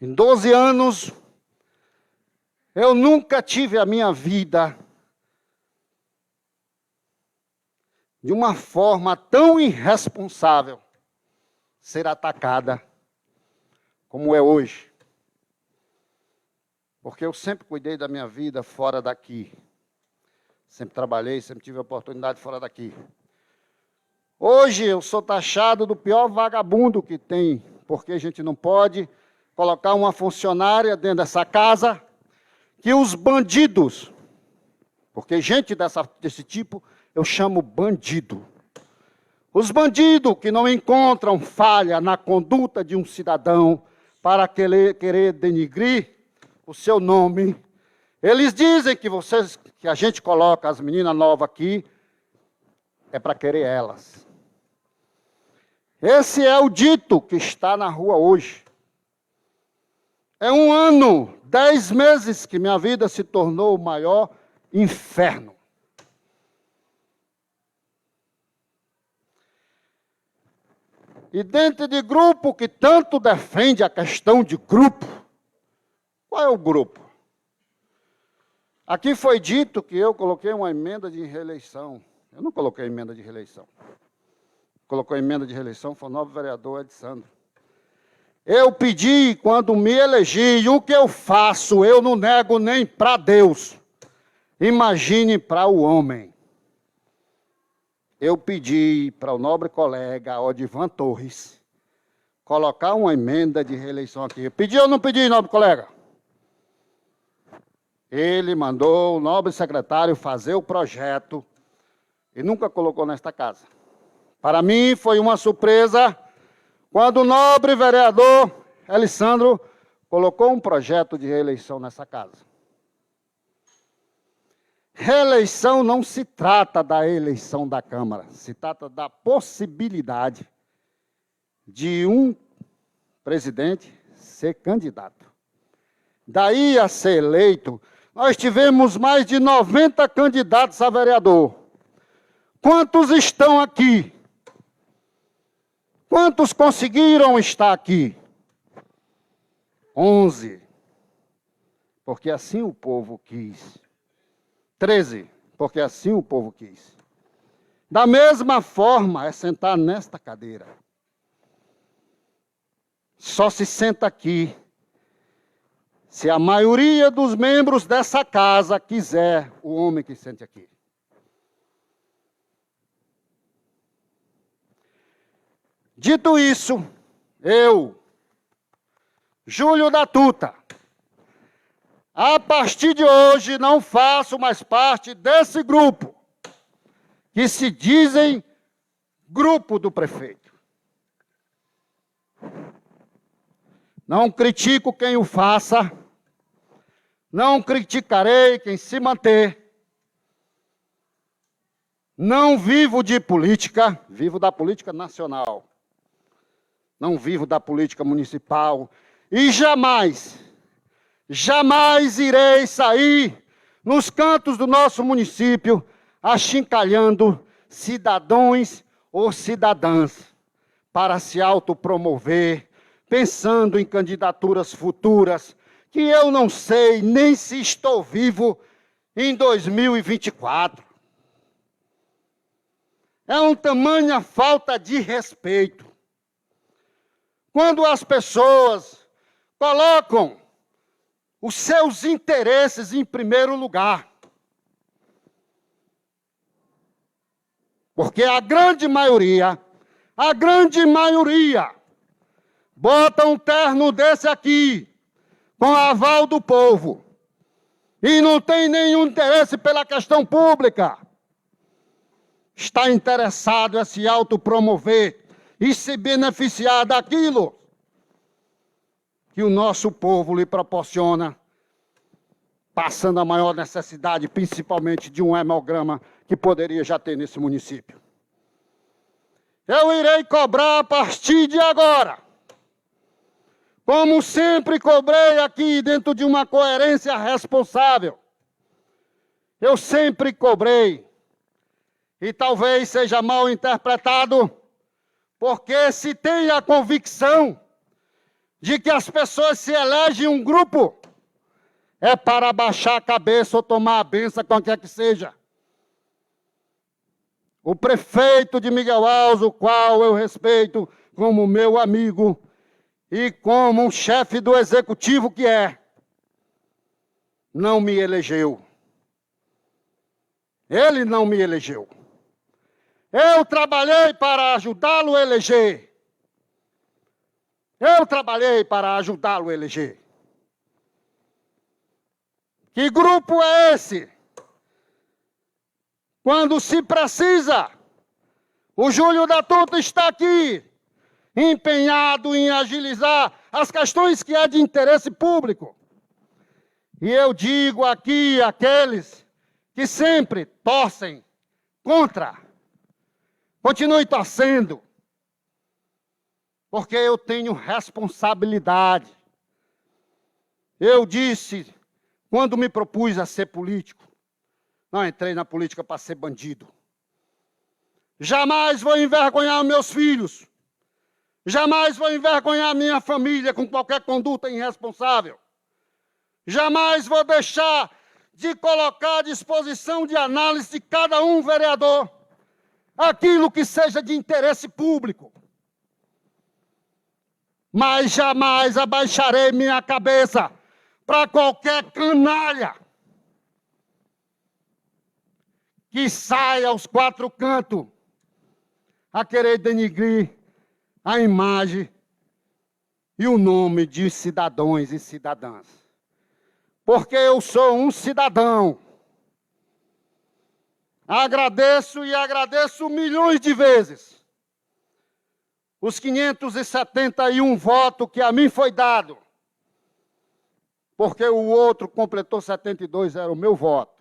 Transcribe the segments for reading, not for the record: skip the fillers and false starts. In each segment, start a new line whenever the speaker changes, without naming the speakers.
Em 12 anos, eu nunca tive a minha vida de uma forma tão irresponsável ser atacada como é hoje. Porque eu sempre cuidei da minha vida fora daqui. Sempre trabalhei, sempre tive oportunidade fora daqui. Hoje eu sou taxado do pior vagabundo que tem, porque a gente não pode colocar uma funcionária dentro dessa casa que os bandidos, porque gente desse tipo eu chamo bandido. Os bandidos que não encontram falha na conduta de um cidadão para querer denigrir o seu nome, eles dizem que a gente coloca as meninas novas aqui, é para querer elas. Esse é o dito que está na rua hoje. É 1 ano, 10 meses que minha vida se tornou o maior inferno. E dentro de grupo que tanto defende a questão de grupo, qual é o grupo? Aqui foi dito que eu coloquei uma emenda de reeleição. Eu não coloquei emenda de reeleição. Colocou emenda de reeleição foi o novo vereador Edsandro. Eu pedi, quando me elegi, e o que eu faço, eu não nego nem para Deus. Imagine para o homem. Eu pedi para o nobre colega Odivan Torres colocar uma emenda de reeleição aqui. Pedi ou não pedi, nobre colega? Ele mandou o nobre secretário fazer o projeto e nunca colocou nesta casa. Para mim foi uma surpresa quando o nobre vereador Elisandro colocou um projeto de reeleição nessa casa. Reeleição não se trata da eleição da Câmara, se trata da possibilidade de um presidente ser candidato. Daí a ser eleito, nós tivemos mais de 90 candidatos a vereador. Quantos estão aqui? Quantos conseguiram estar aqui? 11. Porque assim o povo quis. 13. Porque assim o povo quis. Da mesma forma é sentar nesta cadeira. Só se senta aqui se a maioria dos membros dessa casa quiser o homem que sente aqui. Dito isso, eu, Júlio da Tuta, a partir de hoje não faço mais parte desse grupo, que se dizem grupo do prefeito. Não critico quem o faça, não criticarei quem se manter. Não vivo de política, vivo da política nacional. Não vivo da política municipal. E jamais irei sair nos cantos do nosso município achincalhando cidadãos ou cidadãs para se autopromover, pensando em candidaturas futuras, que eu não sei nem se estou vivo em 2024. É uma tamanha falta de respeito. Quando as pessoas colocam os seus interesses em primeiro lugar. Porque a grande maioria, bota um terno desse aqui, com aval do povo, e não tem nenhum interesse pela questão pública. Está interessado em se autopromover e se beneficiar daquilo que o nosso povo lhe proporciona, passando a maior necessidade, principalmente de um hemograma que poderia já ter nesse município. Eu irei cobrar a partir de agora, como sempre cobrei aqui dentro de uma coerência responsável. Eu sempre cobrei, e talvez seja mal interpretado, porque se tem a convicção de que as pessoas se elegem um grupo é para abaixar a cabeça ou tomar a benção, qualquer que seja. O prefeito de Miguel Alves, o qual eu respeito como meu amigo e como um chefe do executivo que é, não me elegeu. Ele não me elegeu. Eu trabalhei para ajudá-lo a eleger. Eu trabalhei para ajudá-lo a eleger. Que grupo é esse? Quando se precisa, o Júlio da Tuta está aqui, empenhado em agilizar as questões que é de interesse público. E eu digo aqui àqueles que sempre torcem contra, continue torcendo, porque eu tenho responsabilidade. Eu disse, quando me propus a ser político, não entrei na política para ser bandido. Jamais vou envergonhar meus filhos. Jamais vou envergonhar minha família com qualquer conduta irresponsável. Jamais vou deixar de colocar à disposição de análise de cada um vereador aquilo que seja de interesse público. Mas jamais abaixarei minha cabeça para qualquer canalha que saia aos quatro cantos a querer denigrir a imagem e o nome de cidadãos e cidadãs. Porque eu sou um cidadão. Agradeço e agradeço milhões de vezes os 571 votos que a mim foi dado, porque o outro completou 72, era o meu voto.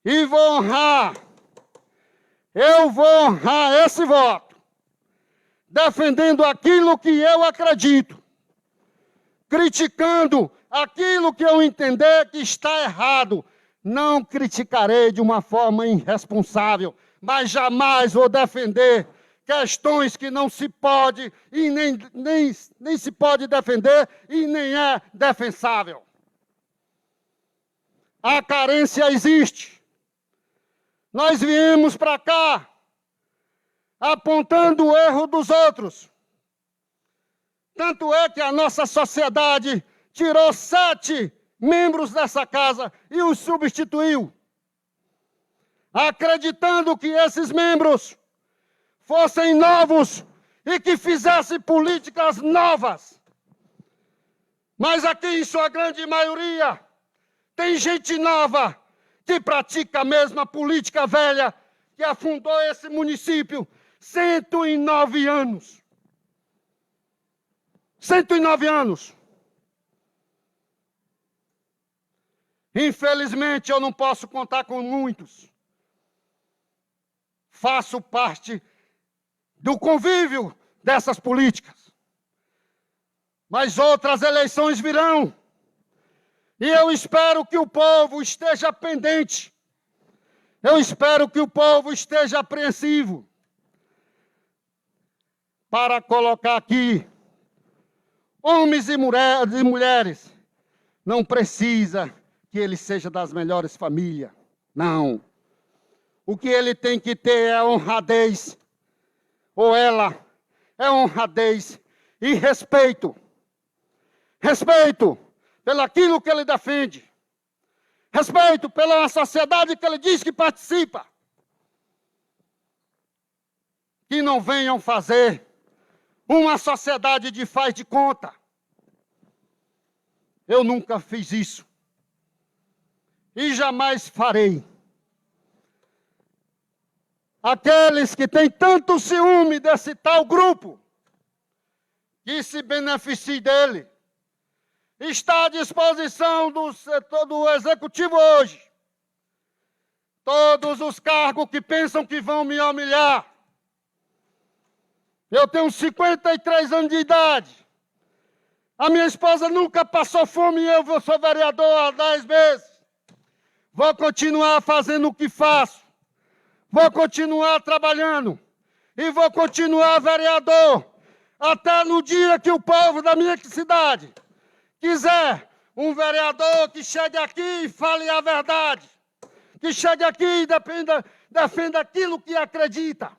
E vou honrar, eu vou honrar esse voto, defendendo aquilo que eu acredito, criticando aquilo que eu entender que está errado. Não criticarei de uma forma irresponsável, mas jamais vou defender questões que não se pode e nem se pode defender e nem é defensável. A carência existe. Nós viemos para cá apontando o erro dos outros. Tanto é que a nossa sociedade tirou 7 membros dessa casa e os substituiu, acreditando que esses membros fossem novos e que fizessem políticas novas. Mas aqui, em sua grande maioria, tem gente nova que pratica a mesma política velha que afundou esse município 109 anos. 109 anos. Infelizmente, eu não posso contar com muitos. Faço parte do convívio dessas políticas. Mas outras eleições virão. E eu espero que o povo esteja pendente. Eu espero que o povo esteja apreensivo para colocar aqui homens e mulheres. Não precisa que ele seja das melhores famílias. Não. O que ele tem que ter é honradez. Ou ela é honradez e respeito. Respeito pelo aquilo que ele defende. Respeito pela sociedade que ele diz que participa. Que não venham fazer uma sociedade de faz de conta. Eu nunca fiz isso. E jamais farei. Aqueles que têm tanto ciúme desse tal grupo, que se beneficie dele, está à disposição do setor do executivo hoje. Todos os cargos que pensam que vão me humilhar. Eu tenho 53 anos de idade. A minha esposa nunca passou fome e eu sou vereador há 10 vezes. Vou continuar fazendo o que faço. Vou continuar trabalhando. E vou continuar vereador Até no dia que o povo da minha cidade quiser um vereador que chegue aqui e fale a verdade, que chegue aqui e defenda aquilo que acredita.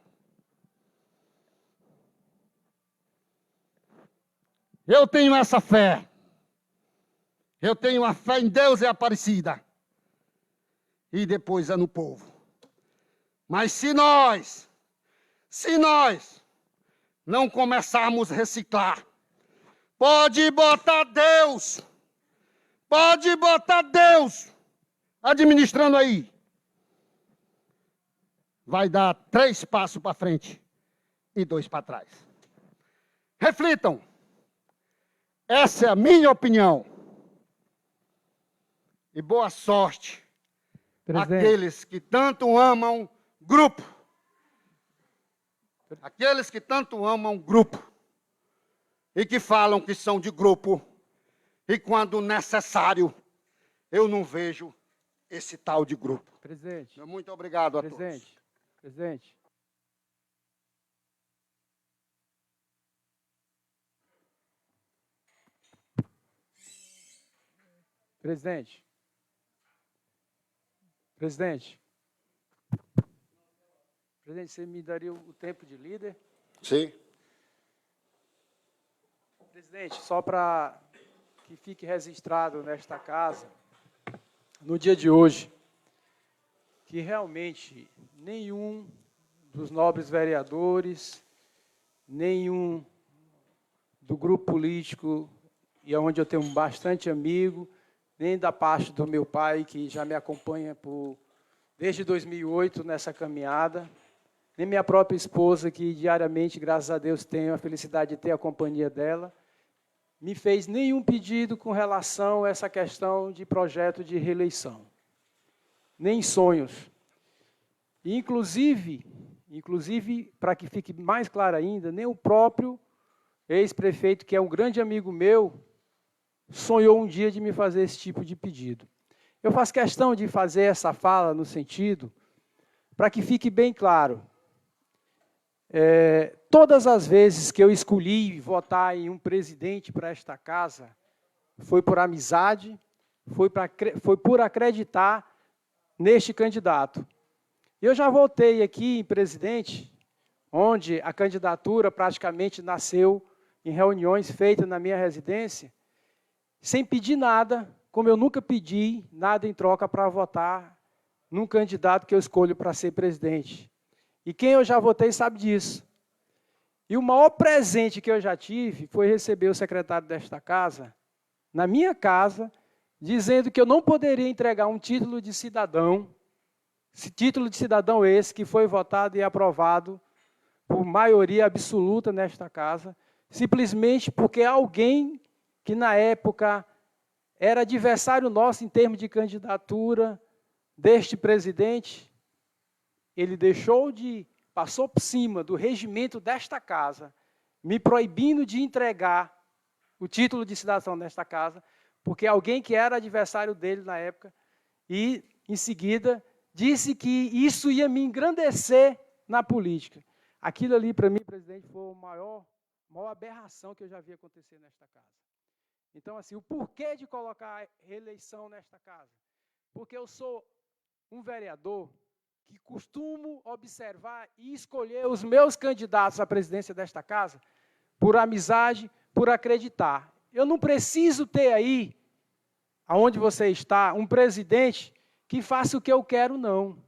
Eu tenho essa fé. Eu tenho a fé em Deus e Aparecida. E depois é no povo. Mas se nós não começarmos a reciclar, pode botar Deus administrando aí. Vai dar 3 passos para frente e 2 para trás. Reflitam. Essa é a minha opinião. E boa sorte àqueles que tanto amam grupo. Aqueles que tanto amam grupo. E que falam que são de grupo. E quando necessário, eu não vejo esse tal de grupo.
Presidente.
Muito obrigado a todos.
Presidente. Presidente, você me daria o tempo de líder?
Sim.
Presidente, só para que fique registrado nesta casa, no dia de hoje, que realmente nenhum dos nobres vereadores, nenhum do grupo político, e onde eu tenho bastante amigo, nem da parte do meu pai, que já me acompanha desde 2008 nessa caminhada, nem minha própria esposa, que diariamente, graças a Deus, tenho a felicidade de ter a companhia dela, me fez nenhum pedido com relação a essa questão de projeto de reeleição. Nem sonhos. Inclusive, para que fique mais claro ainda, nem o próprio ex-prefeito, que é um grande amigo meu, sonhou um dia de me fazer esse tipo de pedido. Eu faço questão de fazer essa fala no sentido, para que fique bem claro, todas as vezes que eu escolhi votar em um presidente para esta casa, foi por amizade, foi por acreditar neste candidato. Eu já votei aqui em presidente, onde a candidatura praticamente nasceu em reuniões feitas na minha residência, sem pedir nada, como eu nunca pedi nada em troca para votar num candidato que eu escolho para ser presidente. E quem eu já votei sabe disso. E o maior presente que eu já tive foi receber o secretário desta casa, na minha casa, dizendo que eu não poderia entregar um título de cidadão esse que foi votado e aprovado por maioria absoluta nesta casa, simplesmente porque alguém que na época era adversário nosso em termos de candidatura deste presidente, ele passou por cima do regimento desta casa, me proibindo de entregar o título de cidadão desta casa, porque alguém que era adversário dele na época, e em seguida disse que isso ia me engrandecer na política. Aquilo ali, para mim, presidente, foi a maior aberração que eu já vi acontecer nesta casa. Então, assim, o porquê de colocar reeleição nesta casa? Porque eu sou um vereador que costumo observar e escolher os meus candidatos à presidência desta casa por amizade, por acreditar. Eu não preciso ter aí, aonde você está, um presidente que faça o que eu quero, não.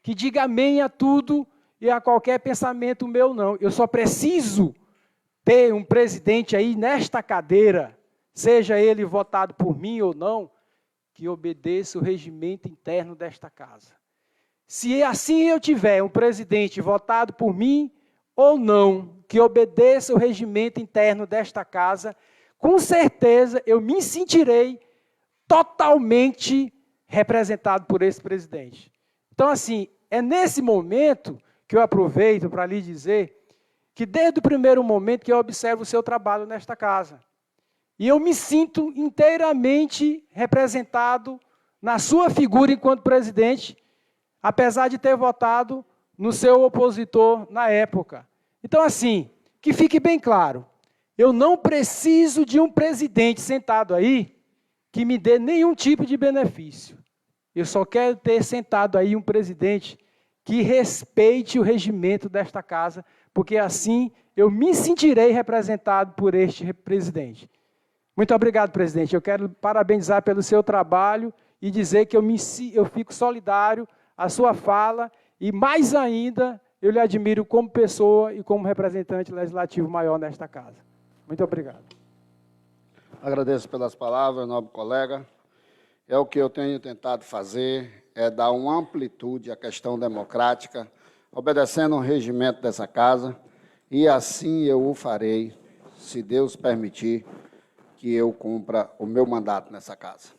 Que diga amém a tudo e a qualquer pensamento meu, não. Eu só preciso ter um presidente aí nesta cadeira, seja ele votado por mim ou não, que obedeça o regimento interno desta casa. Se assim eu tiver um presidente votado por mim ou não, que obedeça o regimento interno desta casa, com certeza eu me sentirei totalmente representado por esse presidente. Então, assim, é nesse momento que eu aproveito para lhe dizer que desde o primeiro momento que eu observo o seu trabalho nesta casa, e eu me sinto inteiramente representado na sua figura enquanto presidente, apesar de ter votado no seu opositor na época. Então, assim, que fique bem claro, Eu não preciso de um presidente sentado aí que me dê nenhum tipo de benefício. Eu só quero ter sentado aí um presidente que respeite o regimento desta casa, porque assim eu me sentirei representado por este presidente. Muito obrigado, presidente. Eu quero parabenizar pelo seu trabalho e dizer que eu fico solidário à sua fala e, mais ainda, eu lhe admiro como pessoa e como representante legislativo maior nesta casa. Muito obrigado.
Agradeço pelas palavras, nobre colega. É o que eu tenho tentado fazer, é dar uma amplitude à questão democrática, obedecendo ao regimento dessa casa, e assim eu o farei, se Deus permitir que eu cumpra o meu mandato nessa casa.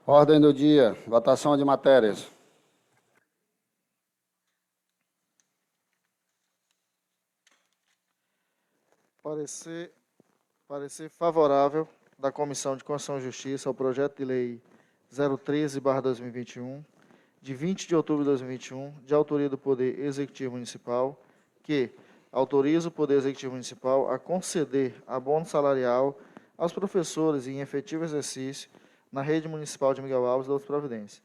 Ordem do dia, votação de matérias.
Parecer favorável da Comissão de Constituição e Justiça ao projeto de lei 013/2021, de 20 de outubro de 2021, de autoria do Poder Executivo Municipal, que autoriza o Poder Executivo Municipal a conceder abono salarial aos professores em efetivo exercício na rede municipal de Miguel Alves e outras providências,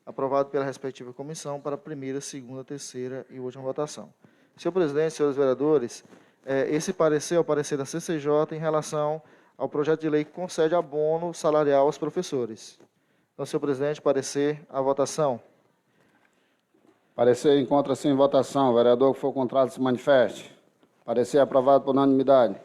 aprovado pela respectiva comissão para a primeira, segunda, terceira e última votação. Senhor presidente, senhores vereadores, esse parecer é o parecer da CCJ em relação ao projeto de lei que concede abono salarial aos professores. Então, senhor presidente, parecer à votação.
Parecer encontra-se em votação. O vereador que for contrário se manifeste. Parecer aprovado por unanimidade.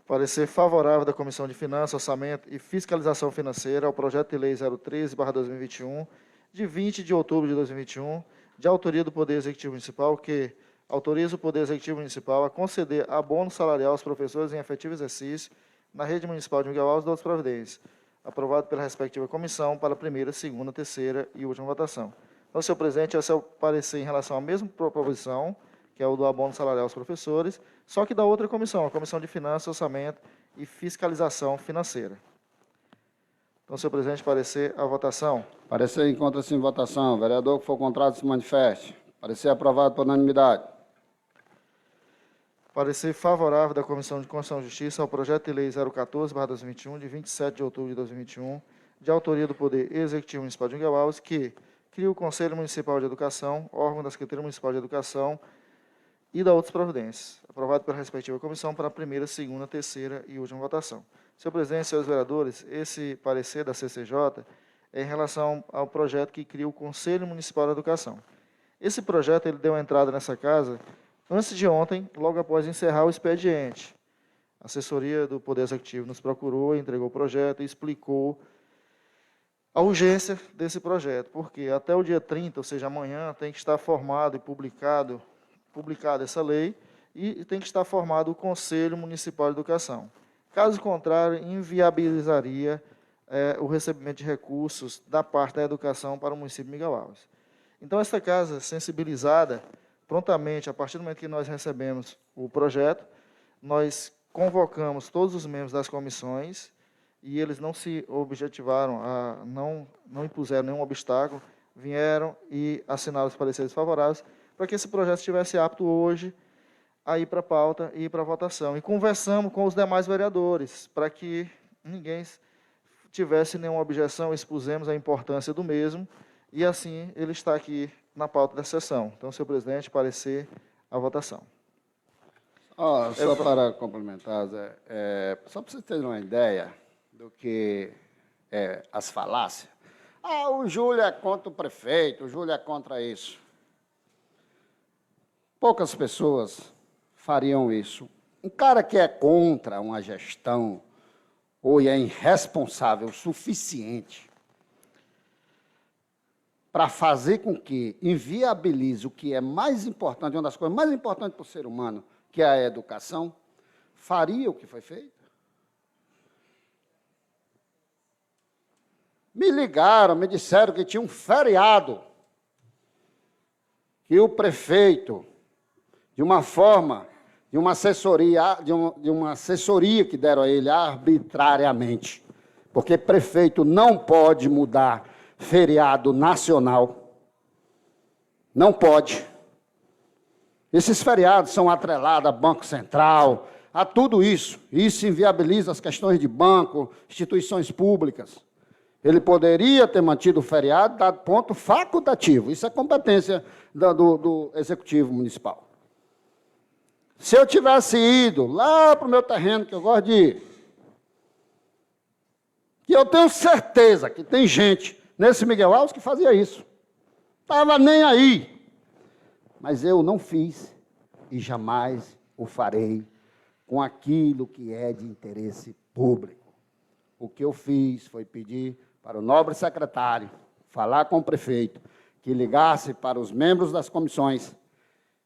Parecer favorável da Comissão de Finanças, Orçamento e Fiscalização Financeira ao projeto de lei 013/2021, de 20 de outubro de 2021, de autoria do Poder Executivo Municipal, que autoriza o Poder Executivo Municipal a conceder abono salarial aos professores em efetivo exercício na rede municipal de Miguel Alves e outras providências, aprovado pela respectiva comissão para a primeira, segunda, terceira e última votação. Então, senhor presidente, esse é o parecer em relação à mesma proposição, que é o do abono salarial aos professores, só que da outra comissão, a Comissão de Finanças, Orçamento e Fiscalização Financeira. Então, senhor presidente, parecer à votação.
Parecer encontra-se em votação. O vereador que for contrário se manifeste. Parecer aprovado por unanimidade.
Parecer favorável da Comissão de Constituição e Justiça ao projeto de lei 014/2021, de 27 de outubro de 2021, de autoria do Poder Executivo Municipal de Miguel Alves, que cria o Conselho Municipal de Educação, órgão da Secretaria Municipal de Educação e da outras providências, aprovado pela respectiva comissão para a primeira, segunda, terceira e última votação. Senhor presidente, senhores vereadores, esse parecer da CCJ é em relação ao projeto que cria o Conselho Municipal de Educação. Esse projeto ele deu entrada nessa casa antes de ontem, logo após encerrar o expediente. A assessoria do Poder Executivo nos procurou, entregou o projeto e explicou a urgência desse projeto, porque até o dia 30, ou seja, amanhã, tem que estar formado e publicada essa lei e tem que estar formado o Conselho Municipal de Educação. Caso contrário, inviabilizaria o recebimento de recursos da parte da educação para o município de Miguel Alves. Então, esta casa, sensibilizada, prontamente, a partir do momento que nós recebemos o projeto, nós convocamos todos os membros das comissões e eles não se objetivaram, não impuseram nenhum obstáculo, vieram e assinaram os pareceres favoráveis para que esse projeto estivesse apto hoje a ir para a pauta e ir para a votação. E conversamos com os demais vereadores para que ninguém tivesse nenhuma objeção, expusemos a importância do mesmo e assim ele está aqui na pauta da sessão. Então, senhor presidente, parecer a votação.
Só para complementar, só para vocês terem uma ideia do que as falácias. O Júlio é contra o prefeito, o Júlio é contra isso. Poucas pessoas fariam isso. Um cara que é contra uma gestão ou é irresponsável o suficiente para fazer com que inviabilize o que é mais importante, uma das coisas mais importantes para o ser humano, que é a educação, faria o que foi feito? Me ligaram, me disseram que tinha um feriado, que o prefeito, de uma forma, de uma assessoria que deram a ele arbitrariamente, porque prefeito não pode mudar feriado nacional. Não pode. Esses feriados são atrelados a Banco Central, a tudo isso. Isso inviabiliza as questões de banco, instituições públicas. Ele poderia ter mantido o feriado, dado ponto facultativo. Isso é competência do Executivo Municipal. Se eu tivesse ido lá para o meu terreno, que eu gosto de ir, que eu tenho certeza que tem gente nesse Miguel Alves que fazia isso. Estava nem aí. Mas eu não fiz e jamais o farei com aquilo que é de interesse público. O que eu fiz foi pedir para o nobre secretário falar com o prefeito, que ligasse para os membros das comissões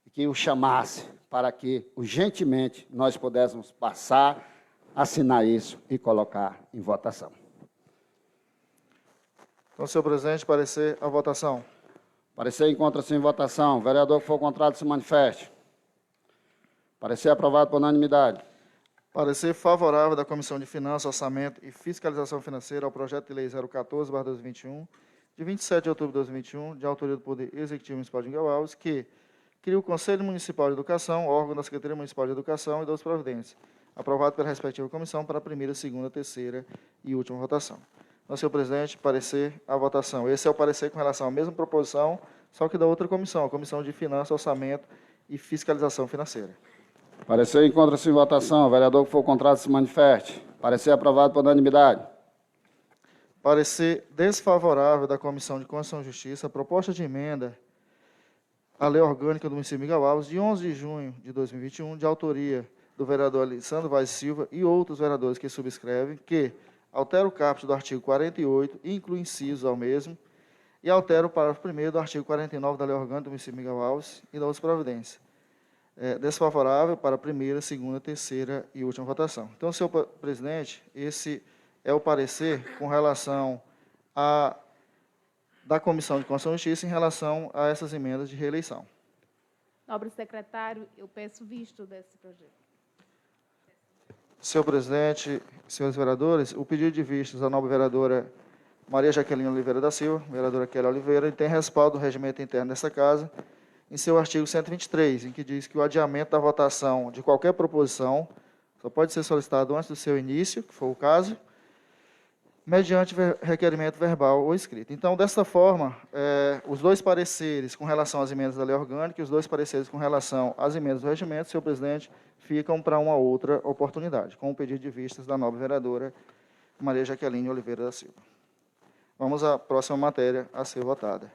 e que o chamasse para que, urgentemente, nós pudéssemos passar, assinar isso e colocar em votação.
Então, senhor presidente, parecer a votação.
Parecer encontra-se em votação. O vereador que for contrário se manifeste. Parecer aprovado por unanimidade.
Parecer favorável da Comissão de Finanças, Orçamento e Fiscalização Financeira ao projeto de lei 014/2021, de 27 de outubro de 2021, de autoria do Poder Executivo Municipal de Miguel Alves, que cria o Conselho Municipal de Educação, órgão da Secretaria Municipal de Educação e das Providências, aprovado pela respectiva comissão para a primeira, segunda, terceira e última votação. Então, senhor presidente, parecer a votação. Esse é o parecer com relação à mesma proposição, só que da outra comissão, a Comissão de Finanças, Orçamento e Fiscalização Financeira.
Parecer encontra-se em votação. O vereador que for contrário se manifeste. Parecer aprovado por unanimidade.
Parecer desfavorável da Comissão de Constituição e Justiça, a proposta de emenda à Lei Orgânica do Município de Miguel Alves, de 11 de junho de 2021, de autoria do vereador Alessandro Vaz Silva e outros vereadores que subscrevem, que altera o caput do artigo 48 e inclui incisos ao mesmo, e altera o parágrafo 1º do artigo 49 da Lei Orgânica do Município de Miguel Alves e da outra providência. Desfavorável para a primeira, segunda, terceira e última votação. Então, senhor presidente, esse é o parecer com relação da Comissão de Constituição e Justiça em relação a essas emendas de reeleição.
Nobre secretário, eu peço visto desse projeto.
Senhor presidente, senhores vereadores, o pedido de vistas da nobre vereadora Maria Jaqueline Oliveira da Silva, vereadora Kelly Oliveira, tem respaldo do regimento interno dessa casa, em seu artigo 123, em que diz que o adiamento da votação de qualquer proposição só pode ser solicitado antes do seu início, que for o caso, mediante requerimento verbal ou escrito. Então, dessa forma, os dois pareceres com relação às emendas da lei orgânica e os dois pareceres com relação às emendas do regimento, senhor presidente, ficam para uma outra oportunidade, com o pedido de vistas da nobre vereadora Maria Jaqueline Oliveira da Silva. Vamos à próxima matéria a ser votada.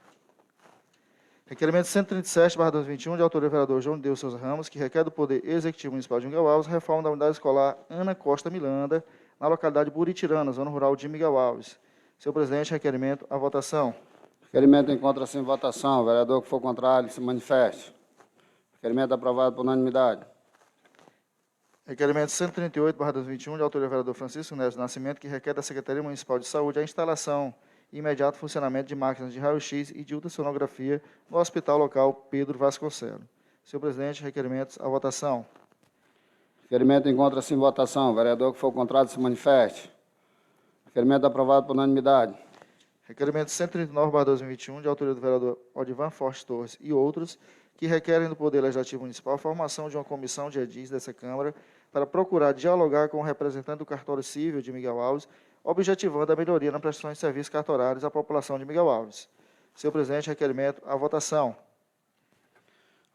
Requerimento 137/2021, de autoria do vereador João de Deus Souza Ramos, que requer do Poder Executivo Municipal de Miguel Alves reforma da unidade escolar Ana Costa Milanda, na localidade Buritirana, zona rural de Miguel Alves. Senhor presidente, requerimento à votação.
Requerimento encontra-se em votação. O vereador que for contrário se manifeste. Requerimento aprovado por unanimidade.
Requerimento 138/2021, de autoria do vereador Francisco Neves Nascimento, que requer da Secretaria Municipal de Saúde a instalação e imediato funcionamento de máquinas de raio-x e de ultrassonografia no hospital local Pedro Vasconcelos. Senhor presidente, requerimentos à votação.
Requerimento encontra-se em votação. O vereador que for contrário se manifeste. Requerimento aprovado por unanimidade.
Requerimento 139/2021, de autoria do vereador Odivan Fortes Torres e outros, que requerem do Poder Legislativo Municipal a formação de uma comissão de edis dessa Câmara para procurar dialogar com o representante do cartório civil de Miguel Alves, objetivando a melhoria na prestação de serviços cartorários à população de Miguel Alves. Senhor presidente, requerimento à votação.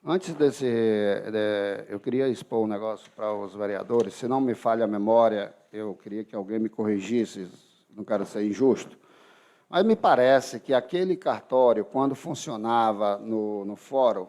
Antes eu queria expor um negócio para os vereadores. Se não me falha a memória, eu queria que alguém me corrigisse, não quero ser injusto. Mas me parece que aquele cartório, quando funcionava no fórum,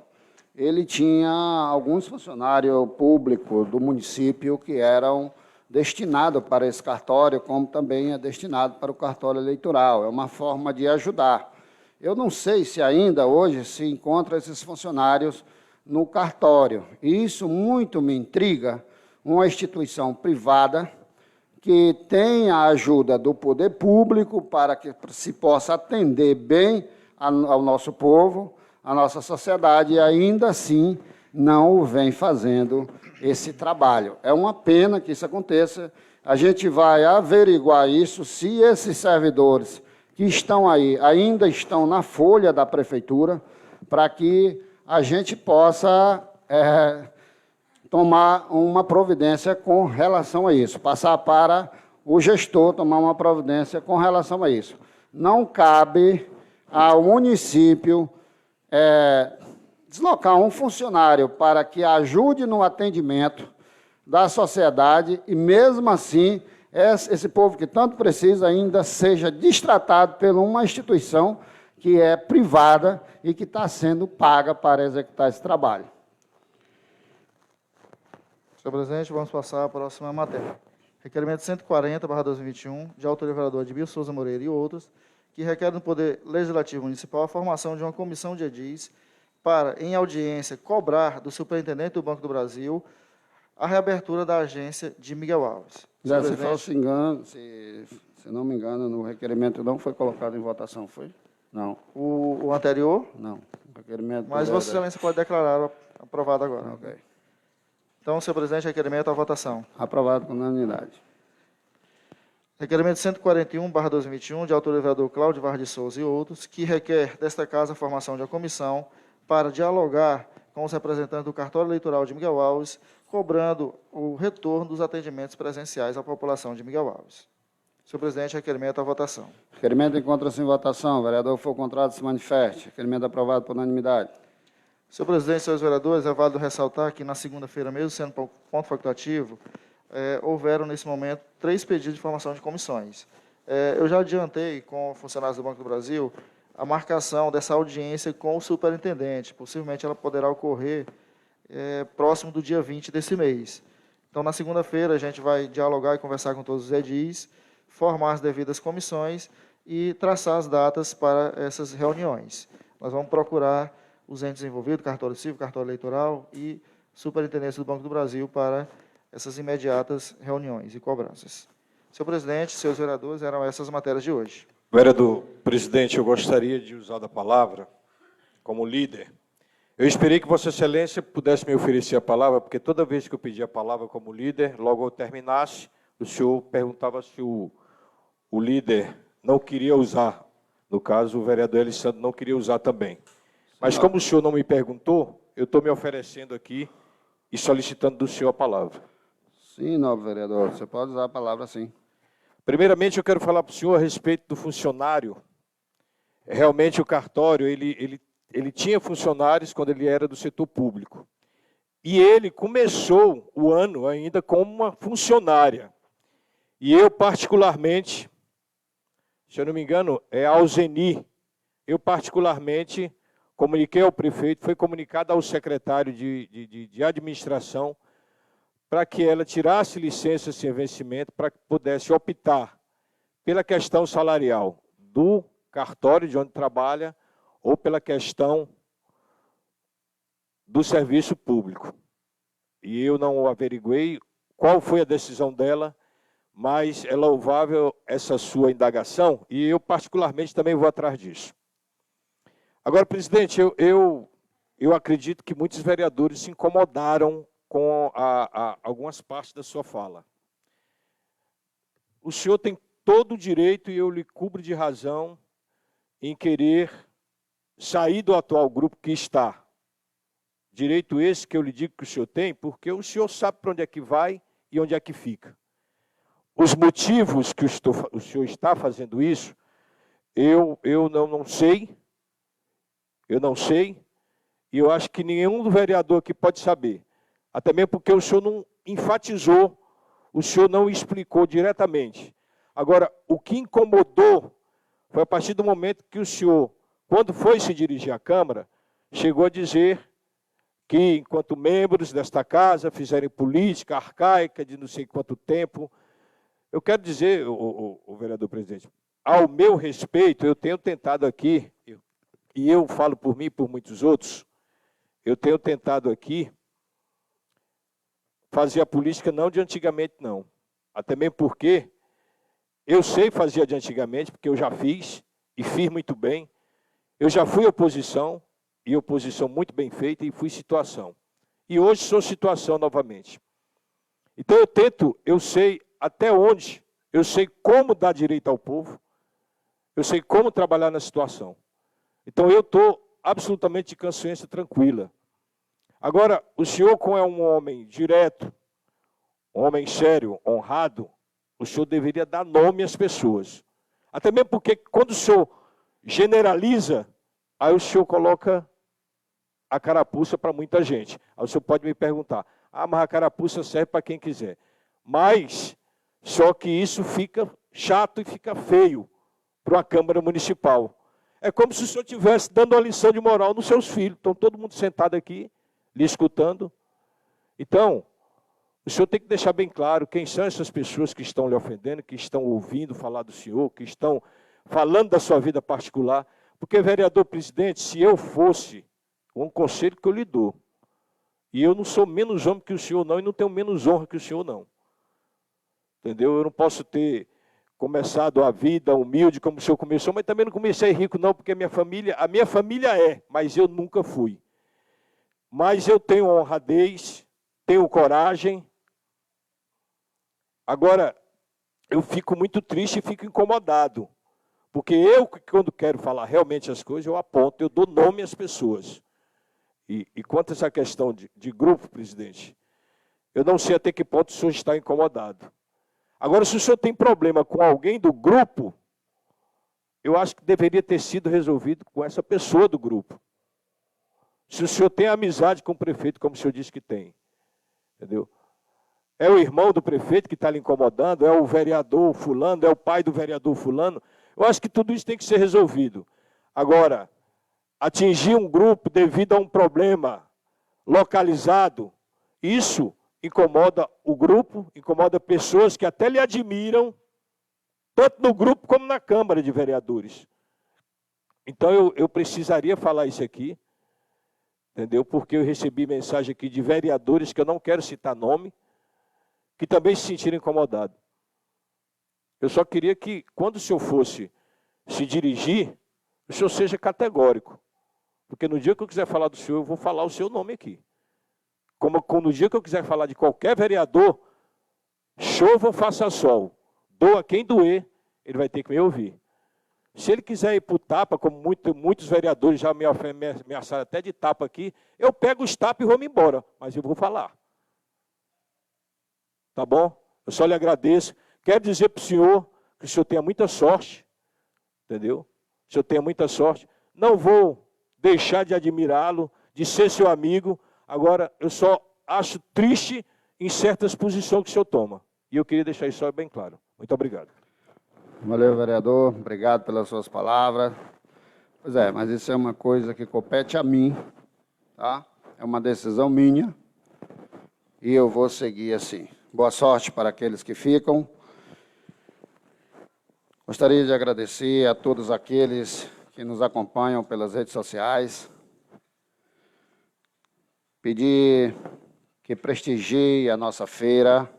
ele tinha alguns funcionários públicos do município que eram destinados para esse cartório, como também é destinado para o cartório eleitoral. É uma forma de ajudar. Eu não sei se ainda hoje se encontram esses funcionários no cartório. E isso muito me intriga, uma instituição privada que tem a ajuda do poder público para que se possa atender bem ao nosso povo, à nossa sociedade, e ainda assim não vem fazendo esse trabalho. É uma pena que isso aconteça. A gente vai averiguar isso, se esses servidores que estão aí, ainda estão na folha da prefeitura, para que a gente possa tomar uma providência com relação a isso, passar para o gestor tomar uma providência com relação a isso. Não cabe ao município deslocar um funcionário para que ajude no atendimento da sociedade e, mesmo assim, esse povo que tanto precisa ainda seja destratado por uma instituição que é privada e que está sendo paga para executar esse trabalho.
Senhor presidente, vamos passar à próxima matéria. Requerimento 140/2021, de autoria do vereador Admir Souza Moreira e outros, que requer no Poder Legislativo Municipal a formação de uma comissão de edis para, em audiência, cobrar do superintendente do Banco do Brasil a reabertura da agência de Miguel Alves.
Se não me engano, no requerimento não foi colocado em votação, foi? Não.
O anterior?
Não. O requerimento.
Mas Vossa Excelência pode declarar aprovado agora.
Ok.
Então, senhor presidente, requerimento à votação.
Aprovado com unanimidade.
Requerimento 141/2021, de autoria do vereador Cláudio Vargas de Souza e outros, que requer desta Casa a formação de uma comissão para dialogar com os representantes do cartório eleitoral de Miguel Alves, cobrando o retorno dos atendimentos presenciais à população de Miguel Alves. Senhor presidente, requerimento à votação.
Requerimento encontra-se em votação. O vereador que for contrário se manifeste. Requerimento aprovado por unanimidade.
Senhor presidente, senhores vereadores, é válido ressaltar que na segunda-feira, mesmo sendo ponto facultativo, houveram, nesse momento, 3 pedidos de formação de comissões. Eu já adiantei com funcionários do Banco do Brasil a marcação dessa audiência com o superintendente. Possivelmente ela poderá ocorrer próximo do dia 20 desse mês. Então, na segunda-feira, a gente vai dialogar e conversar com todos os edis, formar as devidas comissões e traçar as datas para essas reuniões. Nós vamos procurar os entes envolvidos, cartório civil, cartório eleitoral e superintendência do Banco do Brasil para essas imediatas reuniões e cobranças. Senhor presidente, senhores vereadores, eram essas matérias de hoje.
Vereador presidente, eu gostaria de usar da palavra como líder. Eu esperei que Vossa Excelência pudesse me oferecer a palavra, porque toda vez que eu pedi a palavra como líder, logo eu terminasse, o senhor perguntava se o líder não queria usar. No caso, o vereador Elisandro não queria usar também. Mas como o senhor não me perguntou, eu estou me oferecendo aqui e solicitando do senhor a palavra.
Sim, nobre vereador, você pode usar a palavra sim.
Primeiramente, eu quero falar para o senhor a respeito do funcionário. Realmente, o cartório, ele tinha funcionários quando ele era do setor público. E ele começou o ano ainda como uma funcionária. E eu, particularmente, se eu não me engano, é a Alzeni, eu, particularmente, comuniquei ao prefeito, foi comunicado ao secretário de administração para que ela tirasse licença sem vencimento para que pudesse optar pela questão salarial do cartório de onde trabalha ou pela questão do serviço público. E eu não averiguei qual foi a decisão dela, mas é louvável essa sua indagação e eu particularmente também vou atrás disso. Agora, presidente, eu acredito que muitos vereadores se incomodaram com algumas partes da sua fala. O senhor tem todo o direito, e eu lhe cubro de razão, em querer sair do atual grupo que está. Direito esse que eu lhe digo que o senhor tem, porque o senhor sabe para onde é que vai e onde é que fica. Os motivos que o senhor está fazendo isso, eu não sei. Eu não sei, e eu acho que nenhum vereador aqui pode saber. Até mesmo porque o senhor não enfatizou, o senhor não explicou diretamente. Agora, o que incomodou foi a partir do momento que o senhor, quando foi se dirigir à Câmara, chegou a dizer que, enquanto membros desta casa fizerem política arcaica de não sei quanto tempo, eu quero dizer, o vereador presidente, ao meu respeito, eu tenho tentado aqui, e eu falo por mim e por muitos outros, eu tenho tentado aqui fazer a política não de antigamente, não. Até mesmo porque eu sei fazer de antigamente, porque eu já fiz, e fiz muito bem. Eu já fui oposição, e oposição muito bem feita, e fui situação. E hoje sou situação novamente. Então eu sei até onde, eu sei como dar direito ao povo, eu sei como trabalhar na situação. Então, eu estou absolutamente de consciência tranquila. Agora, o senhor, como é um homem direto, um homem sério, honrado, o senhor deveria dar nome às pessoas. Até mesmo porque, quando o senhor generaliza, aí o senhor coloca a carapuça para muita gente. Aí o senhor pode me perguntar, mas a carapuça serve para quem quiser. Mas, só que isso fica chato e fica feio para uma Câmara Municipal. É como se o senhor estivesse dando uma lição de moral nos seus filhos. Estão todo mundo sentado aqui, lhe escutando. Então, o senhor tem que deixar bem claro quem são essas pessoas que estão lhe ofendendo, que estão ouvindo falar do senhor, que estão falando da sua vida particular. Porque, vereador presidente, se eu fosse, um conselho que eu lhe dou, e eu não sou menos homem que o senhor não, e não tenho menos honra que o senhor não. Entendeu? Eu não posso ter começado a vida humilde como o senhor começou, mas também não comecei rico não, porque a minha família é, mas eu nunca fui. Mas eu tenho honradez, tenho coragem. Agora, eu fico muito triste e fico incomodado, porque eu, quando quero falar realmente as coisas, eu aponto, eu dou nome às pessoas. E quanto a essa questão de grupo, presidente, eu não sei até que ponto o senhor está incomodado. Agora, se o senhor tem problema com alguém do grupo, eu acho que deveria ter sido resolvido com essa pessoa do grupo. Se o senhor tem amizade com o prefeito, como o senhor disse que tem, entendeu? É o irmão do prefeito que está lhe incomodando, é o vereador fulano, é o pai do vereador fulano. Eu acho que tudo isso tem que ser resolvido. Agora, atingir um grupo devido a um problema localizado, isso incomoda o grupo, incomoda pessoas que até lhe admiram, tanto no grupo como na Câmara de Vereadores. Então, eu precisaria falar isso aqui, entendeu? Porque eu recebi mensagem aqui de vereadores, que eu não quero citar nome, que também se sentiram incomodados. Eu só queria que, quando o senhor fosse se dirigir, o senhor seja categórico. Porque no dia que eu quiser falar do senhor, eu vou falar o seu nome aqui. Como no dia que eu quiser falar de qualquer vereador, chova ou faça sol, doa quem doer, ele vai ter que me ouvir. Se ele quiser ir para o tapa, como muitos vereadores já me ameaçaram até de tapa aqui, eu pego os tapas e vou me embora, mas eu vou falar. Tá bom? Eu só lhe agradeço. Quero dizer para o senhor que o senhor tenha muita sorte, entendeu? O senhor tenha muita sorte. Não vou deixar de admirá-lo, de ser seu amigo. Agora, eu só acho triste em certas posições que o senhor toma. E eu queria deixar isso bem claro. Muito obrigado.
Valeu, vereador. Obrigado pelas suas palavras. Pois é, mas isso é uma coisa que compete a mim, tá? É uma decisão minha e eu vou seguir assim. Boa sorte para aqueles que ficam. Gostaria de agradecer a todos aqueles que nos acompanham pelas redes sociais. Pedir que prestigie a nossa feira.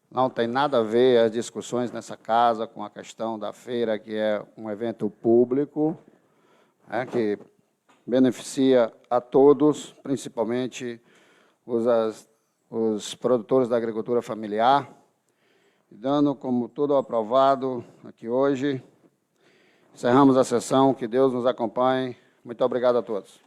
Não tem nada a ver as discussões nessa casa com a questão da feira, que é um evento público, que beneficia a todos, principalmente os produtores da agricultura familiar. Dando como tudo aprovado aqui hoje, encerramos a sessão. Que Deus nos acompanhe. Muito obrigado a todos.